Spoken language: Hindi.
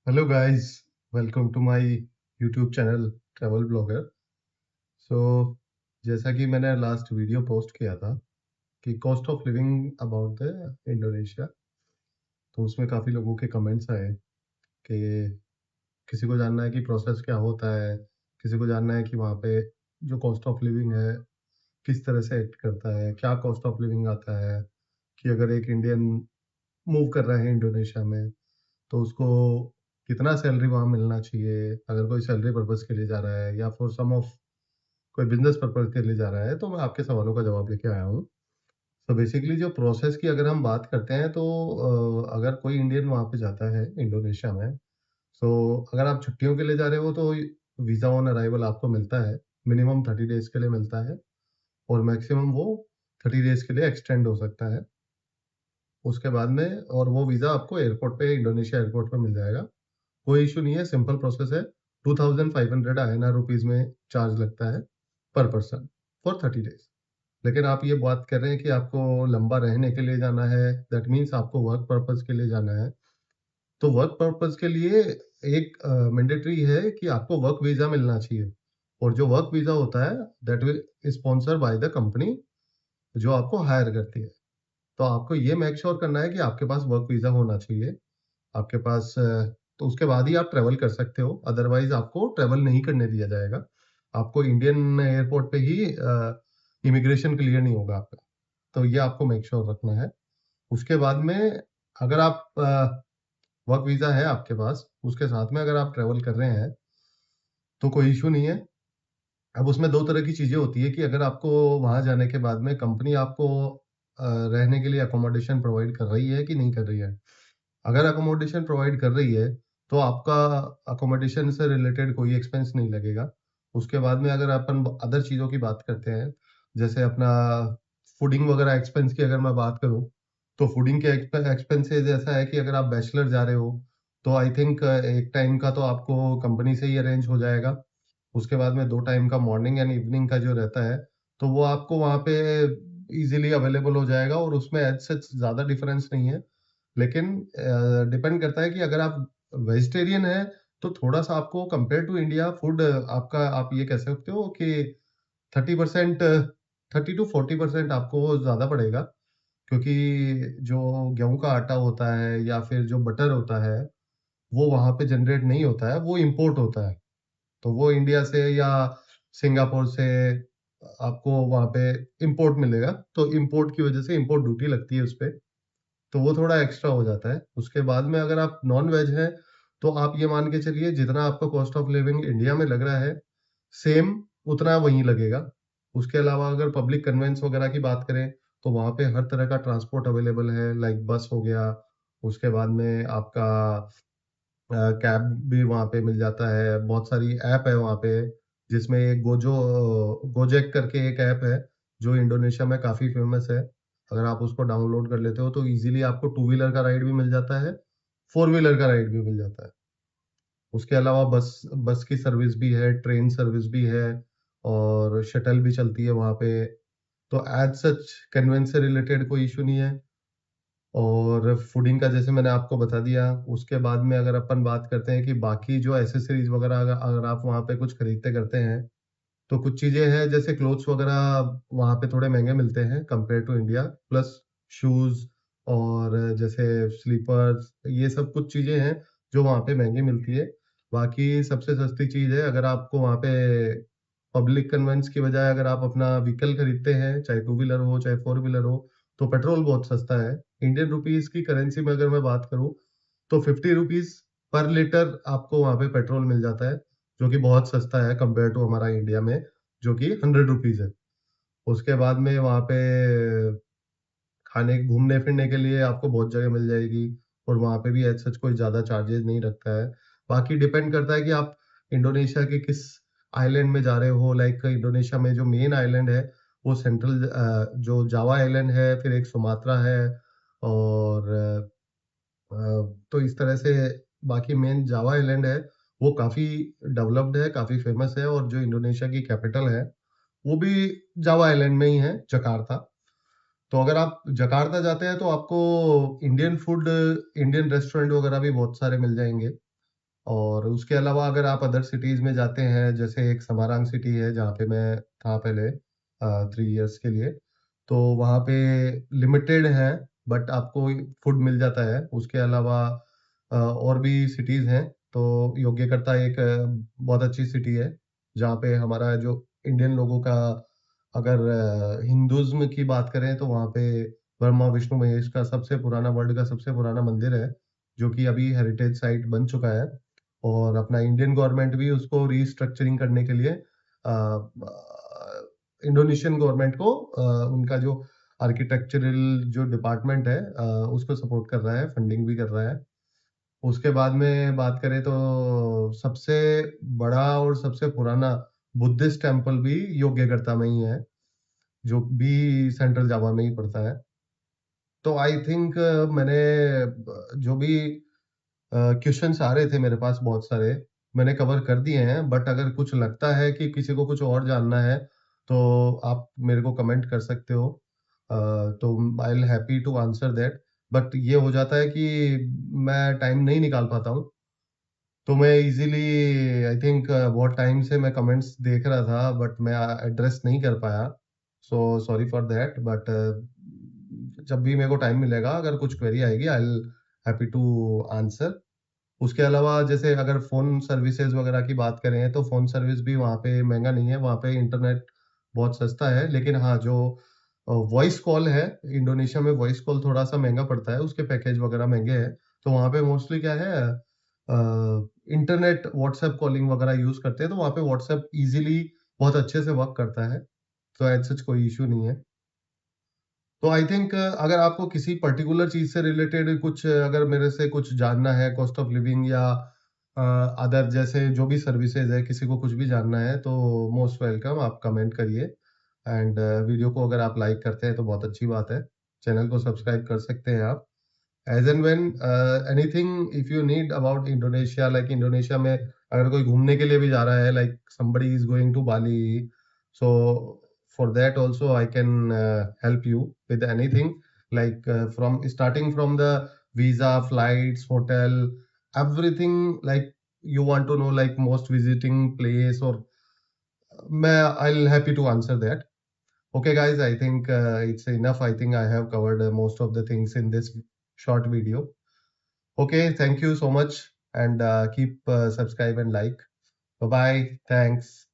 Hello guys, welcome to my YouTube channel travel blogger. So जैसा कि मैंने लास्ट वीडियो पोस्ट किया था कि cost of living about the Indonesia, तो उसमें काफ़ी लोगों के कमेंट्स आए कि किसी को जानना है कि प्रोसेस क्या होता है, किसी को जानना है कि वहाँ पे जो कॉस्ट ऑफ लिविंग है किस तरह से एक्ट करता है, क्या कॉस्ट ऑफ लिविंग आता है, कि अगर एक इंडियन मूव कर रहा है इंडोनेशिया में तो उसको कितना सैलरी वहाँ मिलना चाहिए, अगर कोई सैलरी पर्पज़ के लिए जा रहा है या फॉर सम ऑफ कोई बिज़नेस पर्पज़ के लिए जा रहा है, तो मैं आपके सवालों का जवाब लेके आया हूँ। तो बेसिकली जो प्रोसेस की अगर हम बात करते हैं तो अगर कोई इंडियन वहाँ पे जाता है इंडोनेशिया में, तो अगर आप छुट्टियों के लिए जा रहे हो तो वीज़ा ऑन अराइवल आपको मिलता है, मिनिमम 30 डेज़ के लिए मिलता है और मैक्सिमम वो 30 डेज़ के लिए एक्सटेंड हो सकता है। उसके बाद में और वो वीज़ा आपको एयरपोर्ट पे इंडोनेशिया एयरपोर्ट पे मिल जाएगा। कोई इश्यू नहीं है, सिंपल प्रोसेस है। 2500 आईएनआर रुपीज़ में चार्ज लगता है पर पर्सन फॉर 30 डेज़। लेकिन आप ये बात कर रहे हैं कि आपको लंबा रहने के लिए जाना है, दैट मीन्स आपको वर्क पर्पज़ के लिए जाना है। तो वर्क पर्पज़ के लिए एक मैंडेटरी है कि आपको वर्क वीज़ा मिलना चाहिए और जो वर्क वीज़ा होता है that will sponsor by the company जो आपको हायर करती है। तो आपको ये मेक श्योर करना है कि आपके पास वर्क वीज़ा होना चाहिए। आपके पास तो उसके बाद ही आप ट्रैवल कर सकते हो, अदरवाइज़ आपको ट्रैवल नहीं करने दिया जाएगा। आपको इंडियन एयरपोर्ट पे ही इमिग्रेशन क्लियर नहीं होगा आपका, तो ये आपको मेक श्योर रखना है। उसके बाद में अगर आप वर्क वीज़ा है आपके पास, उसके साथ में अगर आप ट्रैवल कर रहे हैं, तो कोई इश्यू नहीं है। अब उसमें 2 तरह की चीज़ें होती है कि अगर आपको वहाँ जाने के बाद में कंपनी आपको रहने के लिए अकोमोडेशन प्रोवाइड कर रही है कि नहीं कर रही है। अगर अकोमोडेशन प्रोवाइड कर रही है, तो आपका अकोमोडेशन से रिलेटेड कोई एक्सपेंस नहीं लगेगा। उसके बाद में अगर अपन अदर चीज़ों की बात करते हैं, जैसे अपना फूडिंग वगैरह एक्सपेंस की अगर मैं बात करूँ, तो फूडिंग के एक्सपेंसेस ऐसा है कि अगर आप बैचलर जा रहे हो, तो आई थिंक एक टाइम का तो आपको कंपनी से ही अरेंज हो जाएगा। उसके बाद में 2 टाइम का मॉर्निंग एंड इवनिंग का जो रहता है, तो वो आपको वहाँ पे ईज़िली अवेलेबल हो जाएगा और उसमें एज़ सच ज़्यादा डिफरेंस नहीं है। लेकिन डिपेंड करता है कि अगर आप वेजिटेरियन हैं, तो थोड़ा-सा आपको कंपेयर टू इंडिया फूड आपका आप ये कह सकते हो कि 30% 30 टू 40% आपको ज़्यादा पड़ेगा, क्योंकि जो गेहूँ का आटा होता है या फिर जो बटर होता है, वो वहाँ पे जनरेट नहीं होता है, वो इम्पोर्ट होता है। तो वो इंडिया से या सिंगापुर से आपको वहाँ पे इम्पोर्ट मिलेगा, तो इम्पोर्ट की वजह से इम्पोर्ट ड्यूटी लगती है उसपे। तो वो थोड़ा एक्स्ट्रा हो जाता है। उसके बाद में अगर आप नॉन-वेज हैं, तो आप ये मान के चलिए जितना आपका कॉस्ट ऑफ लिविंग इंडिया में लग रहा है, सेम उतना वहीं लगेगा। उसके अलावा अगर पब्लिक कन्वेंस वगैरह की बात करें, तो वहाँ पे हर तरह का ट्रांसपोर्ट अवेलेबल है, लाइक बस हो गया, उसके बाद में आपका कैब भी वहाँ पे मिल जाता है। बहुत सारी ऐप है वहाँ पे, जिसमें एक गोजेक करके एक ऐप है, जो इंडोनेशिया में काफ़ी फ़ेमस है। अगर आप उसको डाउनलोड कर लेते हो, तो ईज़िली आपको टू व्हीलर का राइड भी मिल जाता है, फोर व्हीलर का राइड भी मिल जाता है। उसके अलावा बस बस की सर्विस भी है, ट्रेन सर्विस भी है और शटल भी चलती है वहाँ पे। तो एज़ सच कन्वेंस से रिलेटेड कोई इश्यू नहीं है। और फूडिंग का जैसे मैंने आपको बता दिया, उसके बाद में अगर अपन बात करते हैं कि बाकी जो एक्सेसरीज़ वगैरह अगर अगर आप वहाँ पे कुछ खरीदते करते हैं, तो कुछ चीज़ें हैं जैसे क्लोथ्स वगैरह वहाँ पे थोड़े महँगे मिलते हैं compare to India, plus shoes और जैसे स्लीपर्स, ये सब कुछ चीज़ें हैं जो वहाँ पे महँगी मिलती है। बाकी सबसे सस्ती चीज़ है अगर आपको वहाँ पे पब्लिक कन्वेंस की बजाय अगर आप अपना व्हीकल खरीदते हैं, चाहे टू व्हीलर हो, चाहे फोर व्हीलर हो, तो पेट्रोल बहुत सस्ता है। इंडियन रुपीज़ की करेंसी में अगर मैं बात करूँ, तो ₹50 पर लीटर आपको वहाँ पे पेट्रोल मिल जाता है, जो कि बहुत सस्ता है कंपेयर टू हमारा इंडिया में, जो कि ₹100 है। उसके बाद में वहाँ पे खाने घूमने-फिरने के लिए आपको बहुत जगह मिल जाएगी और वहाँ पे भी एज़ सच कोई ज़्यादा चार्जेज़ नहीं रखता है। बाकी डिपेंड करता है कि आप इंडोनेशिया के किस आइलैंड में जा रहे हो, लाइक इंडोनेशिया में जो मेन आइलैंड है, वो सेंट्रल जो जावा आइलैंड है, फिर एक सुमात्रा है और तो इस तरह से बाकी मेन जावा आइलैंड है, वो काफ़ी डेवलप्ड है, काफ़ी फ़ेमस है और जो इंडोनेशिया की कैपिटल है, वो भी जावा आइलैंड में ही है, जकार्ता। तो अगर आप जकार्ता जाते हैं तो आपको इंडियन फूड, इंडियन रेस्टोरेंट वगैरह भी बहुत सारे मिल जाएँगे। और उसके अलावा अगर आप अदर सिटीज़ में जाते हैं, जैसे एक समारांग सिटी है जहाँ पे मैं था पहले 3 इयर्स के लिए, तो वहाँ पे लिमिटेड है बट आपको फूड मिल जाता है। उसके अलावा और भी सिटीज़ हैं, तो योग्यकर्ता एक बहुत अच्छी सिटी है, जहाँ पे हमारा जो इंडियन लोगों का अगर हिंदुइज़्म की बात करें तो वहाँ पे ब्रह्मा, विष्णु, महेश का सबसे पुराना वर्ल्ड का सबसे पुराना मंदिर है, जो कि अभी हेरिटेज साइट बन चुका है। और अपना इंडियन गवर्नमेंट भी उसको रीस्ट्रक्चरिंग करने के लिए इंडोनेशियन गवर्नमेंट को उनका जो आर्किटेक्चरल जो डिपार्टमेंट है उसको सपोर्ट कर रहा है, फंडिंग भी कर रहा है। उसके बाद में बात करें तो सबसे बड़ा और सबसे पुराना बुद्धिस्ट टेम्पल भी योग्यकर्ता में ही है, जो भी सेंट्रल जावा में ही पड़ता है। तो आई थिंक मैंने जो भी क्वेश्चन्स आ रहे थे मेरे पास बहुत सारे, मैंने कवर कर दिए हैं, बट अगर कुछ लगता है कि किसी को कुछ और जानना है, तो आप मेरे को कमेंट कर सकते हो। तो I will happy to answer that. But ये हो जाता है कि मैं टाइम नहीं निकाल पाता हूँ, तो मैं इज़िली आई थिंक बहुत टाइम से मैं कमेंट्स देख रहा था बट मैं एड्रेस नहीं कर पाया। So sorry for that but जब भी मेरे को टाइम मिलेगा अगर कुछ क्वेरी आएगी I will happy to answer. उसके अलावा जैसे अगर फ़ोन सर्विसेज़ वगैरह की बात करें, तो फ़ोन सर्विस भी वहाँ पे महँगा नहीं है, वहाँ पे इंटरनेट बहुत सस्ता है। लेकिन हाँ, जो वॉइस कॉल है, इंडोनेशिया में वॉइस कॉल थोड़ा-सा महँगा पड़ता है, उसके पैकेज वगैरह महँगे हैं। तो वहाँ पे मोस्टली क्या है इंटरनेट व्हाट्सएप कॉलिंग वगैरह यूज़ करते हैं, तो वहाँ पे व्हाट्सएप ईज़िली बहुत अच्छे से वर्क करता है। तो एज़ सच कोई इश्यू नहीं है। तो आई थिंक अगर आपको किसी पर्टिकुलर चीज़ से रिलेटेड कुछ अगर मेरे से कुछ जानना है, कॉस्ट ऑफ लिविंग या अदर जैसे जो भी सर्विसेज़ है, किसी को कुछ भी जानना है, तो मोस्ट वेलकम आप कमेंट करिए एंड वीडियो को अगर आप लाइक करते हैं, तो बहुत अच्छी बात है। चैनल को सब्सक्राइब कर सकते हैं आप। As and when anything if you need about Indonesia like Indonesia में अगर कोई घूमने के लिए भी जा रहा है like somebody is going to Bali so for that also I can help you with anything like from starting from the visa, flights, hotel, everything like you want to know like most visiting place or I'll happy to answer that. Okay, guys, I think it's enough. I think I have covered most of the things in this short video. Okay, thank you so much and keep subscribe and like. Bye bye. Thanks.